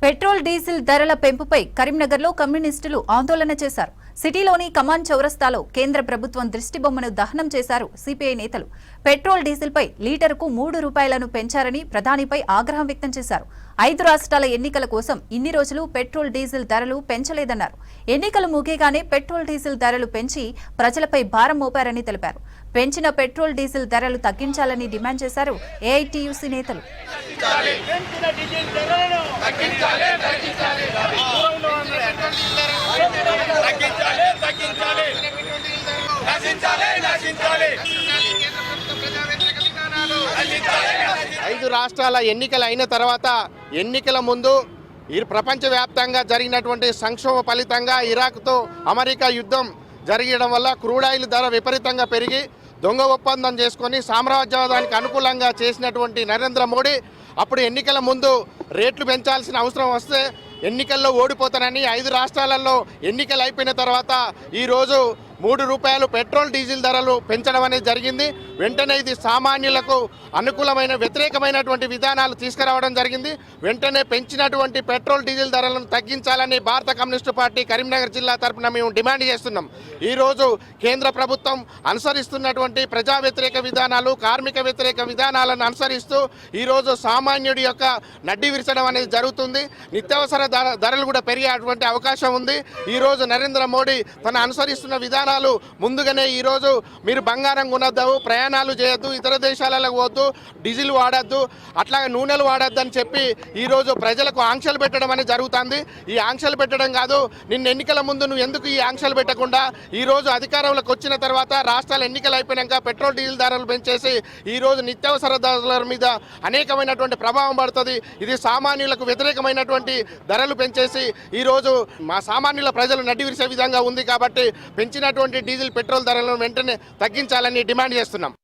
Petrol diesel ధరల పెంపుపై కరీంనగర్లో కమ్యూనిస్టులు ఆందోళన చేశారు. సిటీలోని కమాన్ చౌరస్తాలో కేంద్ర ప్రభుత్వం దిష్టిబొమ్మను దహనం చేశారు సిపిఐ నేతలు. పెట్రోల్ డీజిల్పై లీటరుకు 3 రూపాయలను పెంచారని ప్రధానిపై ఆగ్రహం వ్యక్తం చేశారు. 5 రాష్ట్రాల ఎన్నికల కోసం ఇన్ని రోజులు పెట్రోల్ డీజిల్ ధరలు పెంచలేదన్నారు. ఎన్నికలు ముగియగానే పెట్రోల్ డీజిల్ ధరలు పెంచి ప్రజలపై భారం మోపారని తెలిపారు. పెంచిన పెట్రోల్ డీజిల్ ధరలు తగ్గించాలని డిమాండ్ చేశారు ఏఐటీయూసీ నేతలు. ఐదు రాష్ట్రాల ఎన్నికలు అయిన తర్వాత ఎన్నికల ముందు ఈ ప్రపంచవ్యాప్తంగా జరిగినటువంటి సంక్షోభ ఫలితంగా ఇరాక్తో అమెరికా యుద్ధం జరగడం వల్ల క్రూడ్ ఆయిల్ ధర విపరీతంగా పెరిగి దొంగ ఒప్పందం చేసుకొని సామ్రాజ్యవాదానికి అనుకూలంగా చేసినటువంటి నరేంద్ర మోడీ అప్పుడు ఎన్నికల ముందు రేట్లు పెంచాల్సిన అవసరం వస్తే ఎన్నికల్లో ఓడిపోతానని 5 రాష్ట్రాలలో ఎన్నికలు అయిపోయిన తర్వాత ఈరోజు 3 రూపాయలు పెట్రోల్ డీజిల్ ధరలు పెంచడం అనేది జరిగింది. వెంటనే ఇది సామాన్యులకు అనుకూలమైన వ్యతిరేకమైనటువంటి విధానాలు తీసుకురావడం జరిగింది. వెంటనే పెంచినటువంటి పెట్రోల్ డీజిల్ ధరలను తగ్గించాలని భారత కమ్యూనిస్టు పార్టీ కరీంనగర్ జిల్లా తరఫున మేము డిమాండ్ చేస్తున్నాం. ఈరోజు కేంద్ర ప్రభుత్వం అనుసరిస్తున్నటువంటి ప్రజా వ్యతిరేక విధానాలు, కార్మిక వ్యతిరేక విధానాలను అనుసరిస్తూ ఈరోజు సామాన్యుడి యొక్క నడ్డి విరచడం అనేది జరుగుతుంది. నిత్యావసర ధరలు కూడా పెరిగేటువంటి అవకాశం ఉంది. ఈరోజు నరేంద్ర మోడీ తన అనుసరిస్తున్న విధానాలు ముందుగానే ఈరోజు మీరు బంగారం కొనొద్దు, ప్రయాణాలు చేయొద్దు, ఇతర దేశాలకు పోవద్దు, డీజిల్ వాడద్దు, అట్లాగే నూనెలు వాడద్దు అని చెప్పి ఈరోజు ప్రజలకు ఆంక్షలు పెట్టడం అనేది జరుగుతుంది. ఈ ఆంక్షలు పెట్టడం కాదు, నిన్న ఎన్నికల ముందు నువ్వు ఎందుకు ఈ ఆంక్షలు పెట్టకుండా ఈరోజు అధికారంలోకి వచ్చిన తర్వాత రాష్ట్రాల ఎన్నికలు అయిపోయాక పెట్రోల్ డీజిల్ ధరలు పెంచేసి ఈరోజు నిత్యావసర ధరల మీద అనేకమైనటువంటి ప్రభావం పడుతుంది. ఇది సామాన్యులకు వ్యతిరేకమైనటువంటి ధరలు పెంచేసి ఈరోజు మా సామాన్యుల ప్రజలు నడ్డి విరిసే విధంగా ఉంది. కాబట్టి పెంచినటువంటి డీజిల్ పెట్రోల్ ధరలను వెంటనే తగ్గించాలని డిమాండ్ చేస్తున్నాం.